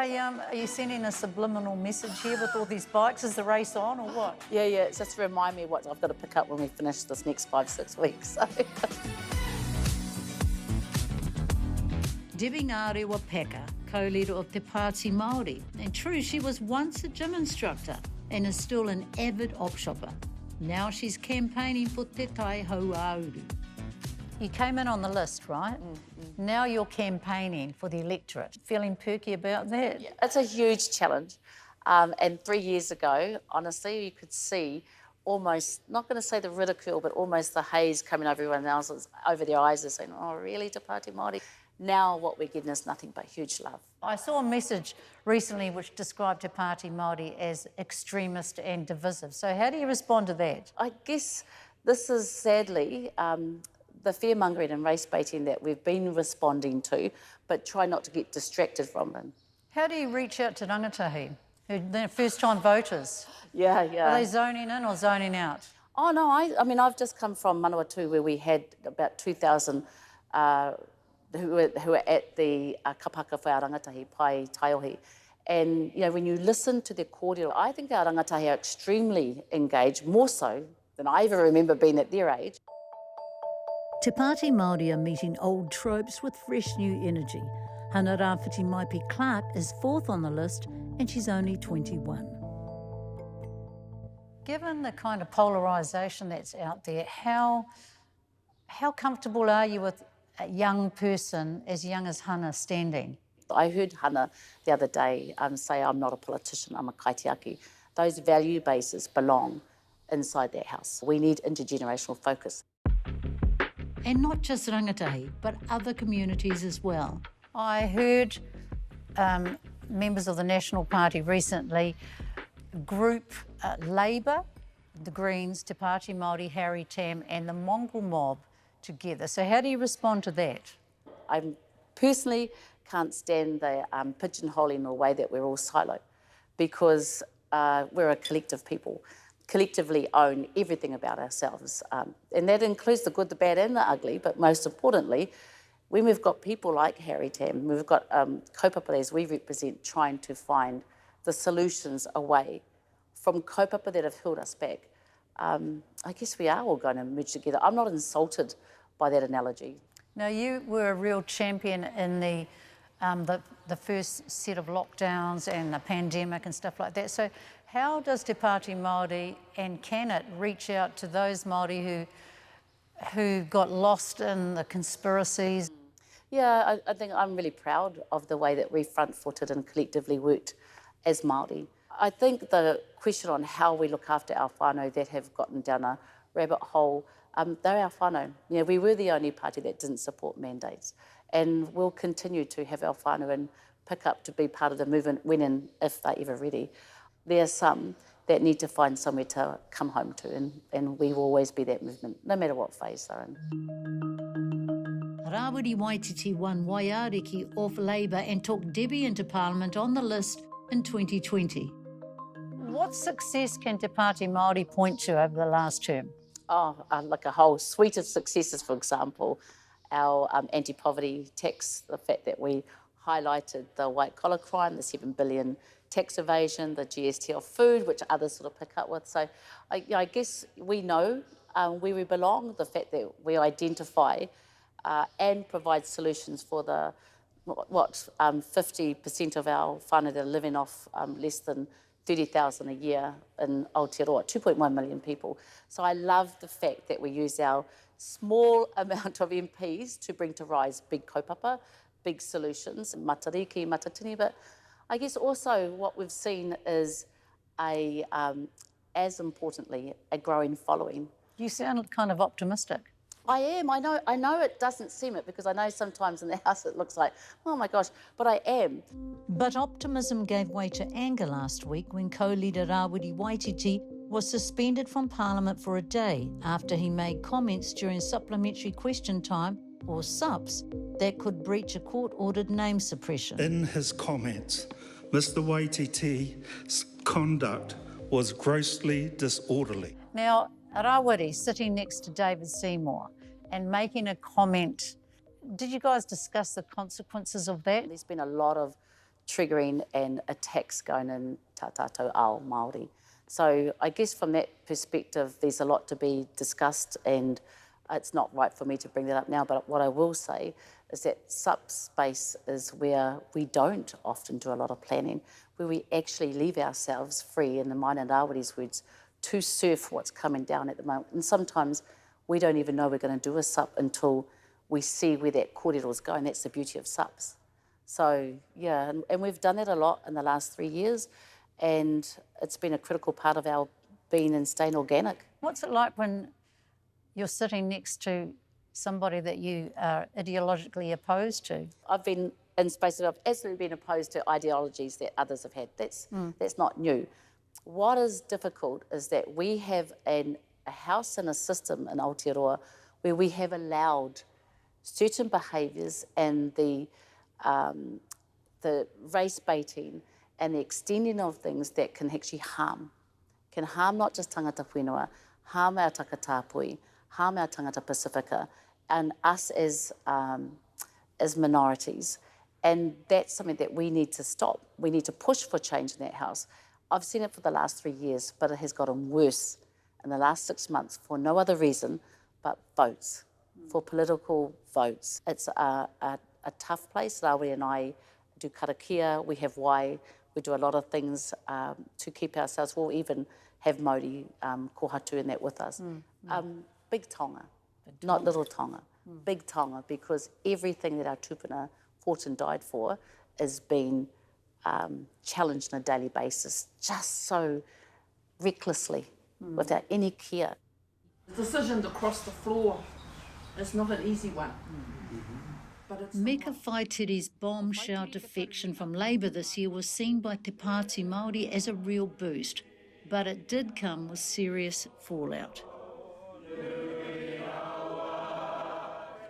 Hey, are you sending a subliminal message here with all these bikes? Is the race on or what? Yeah, it's just to remind me what I've got to pick up when we finish this next 5-6 weeks. So. Debbie Ngarewa-Packer, co-leader of Te Pāti Māori. And true, she was once a gym instructor and is still an avid op shopper. Now she's campaigning for Te Tai Hauauru. You came in on the list, right? Now you're campaigning for the electorate. Feeling perky about that? Yeah, it's a huge challenge. And 3 years ago, honestly, you could see almost, not going to say the ridicule, but almost the haze coming over everyone else's, over their eyes, and saying, oh, really, Te Pāti Māori? Now what we're getting is nothing but huge love. I saw a message recently which described Te Pāti Māori as extremist and divisive. So how do you respond to that? I guess this is sadly the fear-mongering and race-baiting that we've been responding to, but try not to get distracted from them. How do you reach out to rangatahi, who they're first-time voters? Yeah. Are they zoning in or zoning out? Oh, no, I mean, I've just come from Manawatu where we had about 2,000 who were at the kapaka for our rangatahi, Pai Taiohi. And, you know, when you listen to their cordial, I think our rangatahi are extremely engaged, more so than I ever remember being at their age. Te Pāti Māori are meeting old tropes with fresh new energy. Hana Rāwhiti Maipi Clark is fourth on the list and she's only 21. Given the kind of polarisation that's out there, how comfortable are you with a young person as young as Hana standing? I heard Hana the other day say, I'm not a politician, I'm a kaitiaki. Those value bases belong inside that house. We need intergenerational focus. And not just rangatahi, but other communities as well. I heard members of the National Party recently group Labour, the Greens, Te Pāti Māori, Harry Tam and the mongrel mob together. So how do you respond to that? I personally can't stand the pigeonholing the way that we're all siloed, because we're a collective people, collectively own everything about ourselves. And that includes the good, the bad and the ugly, but most importantly, when we've got people like Harry Tam, we've got kaupapa as we represent trying to find the solutions away from kaupapa that have held us back. I guess we are all going to merge together. I'm not insulted by that analogy. Now, you were a real champion in the first set of lockdowns and the pandemic and stuff like that. So how does Te Pāti Māori, and can it reach out to those Māori who got lost in the conspiracies? Yeah, I think I'm really proud of the way that we front-footed and collectively worked as Māori. I think the question on how we look after our whānau that have gotten down a rabbit hole, they're our whānau. You know, we were the only party that didn't support mandates, and we'll continue to have our whānau and pick up to be part of the movement when and if they're ever ready. There are some that need to find somewhere to come home to, and we will always be that movement, no matter what phase they're in. Rawiri Waititi won Waiariki off Labour and took Debbie into Parliament on the list in 2020. What success can Te Pāti Māori point to over the last term? Oh, like a whole suite of successes, for example, our anti-poverty tax, the fact that we highlighted the white-collar crime, the 7 billion tax evasion, the GST of food, which others sort of pick up with. So I guess we know where we belong, the fact that we identify and provide solutions for the 50% of our whānau that are living off less than 30,000 a year in Aotearoa, 2.1 million people. So I love the fact that we use our small amount of MPs to bring to rise big kaupapa, big solutions, matariki, matatini, but I guess also what we've seen is as importantly, a growing following. You sound kind of optimistic. I am. I know it doesn't seem it, because I know sometimes in the House it looks like, oh my gosh, but I am. But optimism gave way to anger last week when co-leader Rawiri Waititi was suspended from Parliament for a day after he made comments during supplementary question time, or SUPS, that could breach a court-ordered name suppression. In his comments, Mr Waititi's conduct was grossly disorderly. Now, Rawiri sitting next to David Seymour and making a comment, did you guys discuss the consequences of that? There's been a lot of triggering and attacks going in tā tātou ao Māori. So I guess from that perspective, there's a lot to be discussed, and it's not right for me to bring that up now, but what I will say is that subspace is where we don't often do a lot of planning, where we actually leave ourselves free, in the mine and Rawiri's words, to surf what's coming down at the moment. And sometimes we don't even know we're going to do a sup until we see where that kōrero is going. That's the beauty of sups. So, yeah, and we've done it a lot in the last 3 years, and it's been a critical part of our being and staying organic. What's it like when you're sitting next to somebody that you are ideologically opposed to? I've been in spaces, I've absolutely been opposed to ideologies that others have had. That's not new. What is difficult is that we have a house and a system in Aotearoa where we have allowed certain behaviours and the race baiting and the extending of things that can actually harm not just tangata whenua, harm our takatapui, harm our tangata Pacifica, and us as minorities. And that's something that we need to stop. We need to push for change in that house. I've seen it for the last 3 years, but it has gotten worse in the last 6 months for no other reason but votes, for political votes. It's a tough place. Rawiri and I do karakia, we have wai, we do a lot of things to keep ourselves. We'll even have Māori kohatu in that with us. Big tonga, not little tonga. Big tonga, because everything that our tupuna fought and died for is being challenged on a daily basis, just so recklessly, without any care. The decision to cross the floor is not an easy one. Meka Whaitiri's bombshell defection from Labour this year was seen by Te Pāti Māori as a real boost, but it did come with serious fallout.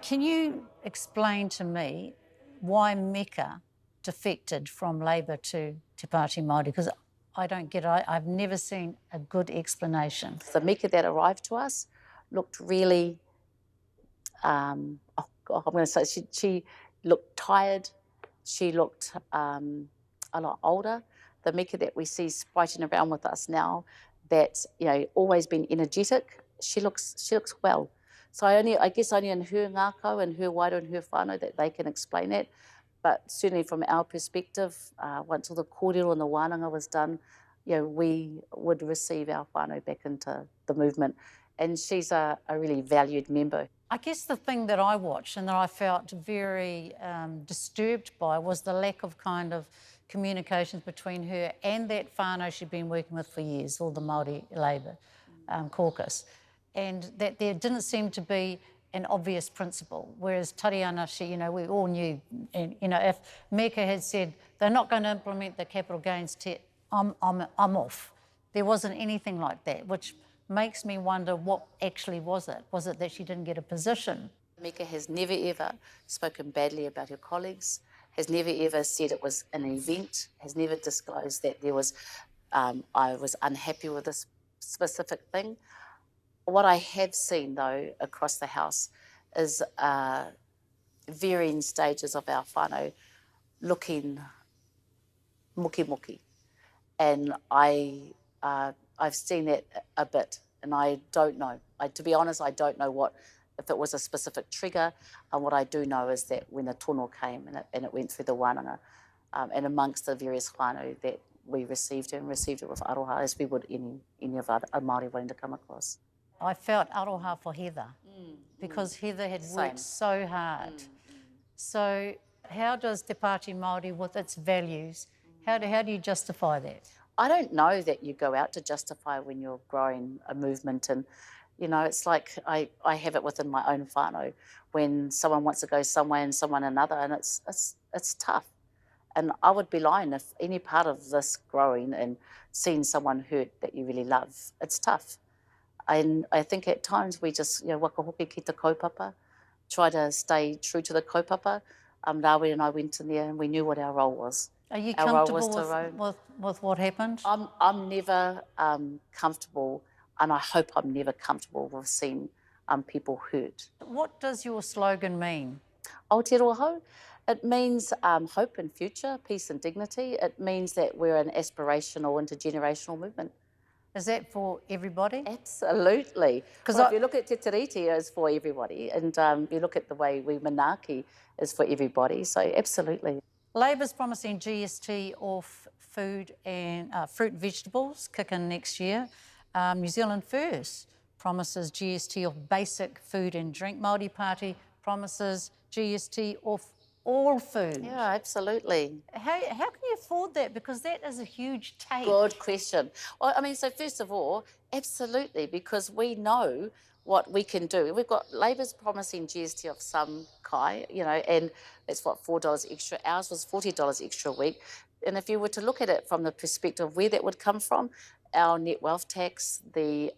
Can you explain to me why Meka defected from Labour to Te Pāti Māori? Because I don't get it. I've never seen a good explanation. The Meka that arrived to us looked really, I'm going to say, she looked tired. She looked a lot older. The Meka that we see spriting around with us now, that's always been energetic. She looks well. So I guess only in her ngākau and her wairo and her whānau that they can explain that. But certainly from our perspective, once all the kōrero and the wānanga was done, we would receive our whānau back into the movement. And she's a really valued member. I guess the thing that I watched and that I felt very disturbed by was the lack of kind of communications between her and that whānau she'd been working with for years, all the Māori Labour caucus, and that there didn't seem to be an obvious principle, whereas Tariana, we all knew, and if Meka had said they're not going to implement the capital gains tax, I'm off. There wasn't anything like that, which makes me wonder what actually was it. Was it that she didn't get a position? Meka has never ever spoken badly about her colleagues, has never ever said it was an event, has never disclosed that there was, I was unhappy with this specific thing. What I have seen, though, across the house is varying stages of our whānau looking muki. And I've seen that a bit, and I don't know. To be honest, I don't know if it was a specific trigger. And what I do know is that when the tono came and it went through the wānanga, and amongst the various whānau that we received it with aroha, as we would any of our Māori wanting to come across. I felt aroha for Heather, because Heather had worked so hard. So how does Te Pāti Māori, with its values, how do you justify that? I don't know that you go out to justify when you're growing a movement, and it's like I have it within my own whānau when someone wants to go some way and someone another, and it's tough. And I would be lying if any part of this growing and seeing someone hurt that you really love, it's tough. And I think at times we just, wakahoki ki te kaupapa, try to stay true to the kaupapa. Rawiri and I went in there and we knew what our role was. Are you our comfortable with what happened? I'm never comfortable, and I hope I'm never comfortable with seeing people hurt. What does your slogan mean? Aotearoa hau, It means hope and future, peace and dignity. It means that we're an aspirational, intergenerational movement. Is that for everybody? Absolutely. 'Cause Well, if you look at Te Tiriti, it's for everybody. And you look at the way we manaaki is for everybody. So absolutely. Labor's promising GST off food and fruit and vegetables kicking next year. New Zealand First promises GST off basic food and drink. Māori Party promises GST off all food. Yeah, absolutely. How can you afford that? Because that is a huge take. Good question. Well, I mean, so first of all, absolutely, because we know what we can do. We've got Labor's promising GST of some kai, you know, and that's what, $4 extra. Ours was $40 extra a week. And if you were to look at it from the perspective of where that would come from, our net wealth tax, the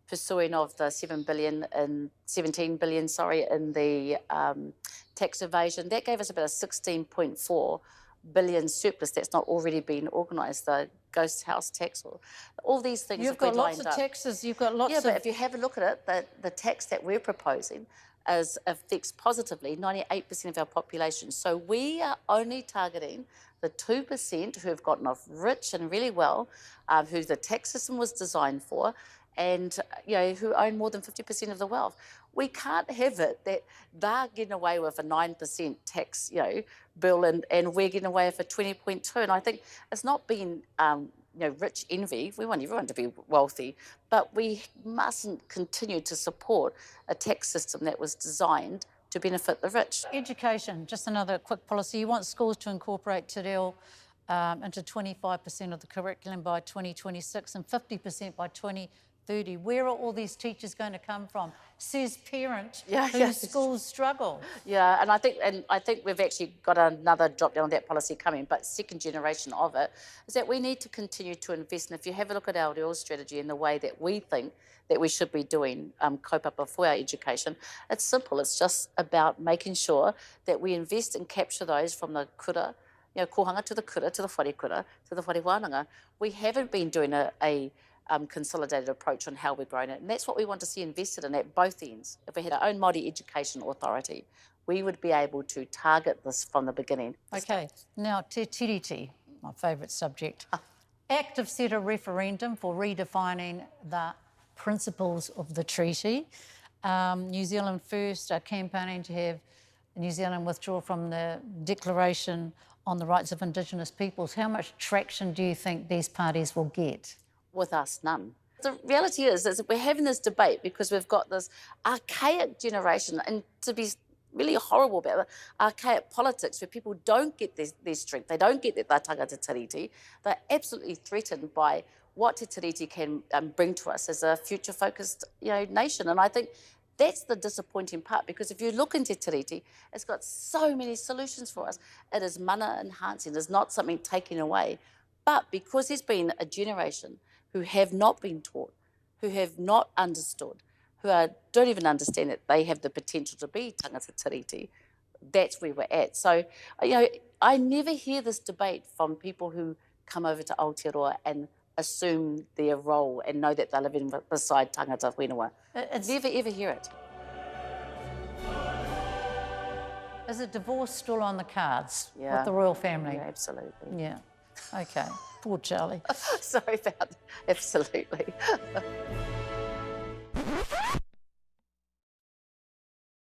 pursuing of the 17 billion, in the tax evasion, that gave us about a 16.4 billion surplus that's not already been organised. The ghost house tax, or all these things. You've got lots of taxes. You've got lots of. Yeah, but if you have a look at it, the tax that we're proposing affects positively 98% of our population. So we are only targeting the 2% who have gotten off rich and really well, who the tax system was designed for, and who own more than 50% of the wealth. We can't have it that they're getting away with a 9% tax, bill, and we're getting away with a 20.2. And I think it's not been, rich envy. We want everyone to be wealthy, but we mustn't continue to support a tax system that was designed to benefit the rich. Education, just another quick policy. You want schools to incorporate Te Reo into 25% of the curriculum by 2026 and 50% by 2030. Where are all these teachers going to come from? Says parent whose schools struggle. Yeah, and I think we've actually got another drop down on that policy coming, but second generation of it is that we need to continue to invest. And if you have a look at our reo strategy and the way that we think that we should be doing kaupapa for our education, it's simple. It's just about making sure that we invest and capture those from the kura, kohanga to the kura, to the wharekura, to the whare wānanga. We haven't been doing a consolidated approach on how we're growing it. And that's what we want to see invested in at both ends. If we had our own Māori Education Authority, we would be able to target this from the beginning. Okay, now Te Tiriti, my favourite subject. Active set a referendum for redefining the principles of the treaty. New Zealand First are campaigning to have New Zealand withdraw from the Declaration on the Rights of Indigenous Peoples. How much traction do you think these parties will get? With us, none. The reality is that we're having this debate because we've got this archaic generation, and to be really horrible about it, archaic politics where people don't get their strength, they don't get their tanga Te Tiriti. They're absolutely threatened by what Te Tiriti can bring to us as a future-focused nation. And I think that's the disappointing part, because if you look into Te Tiriti, it's got so many solutions for us. It is mana enhancing, it's not something taken away. But because there's been a generation who have not been taught, who have not understood, who don't even understand that they have the potential to be tangata tiriti, that's where we're at. So, I never hear this debate from people who come over to Aotearoa and assume their role and know that they're living beside tangata whenua. Never ever hear it. Is a divorce still on the cards Yeah. with the royal family? Yeah, absolutely. Yeah. Okay. Poor Charlie. Sorry about that. Absolutely.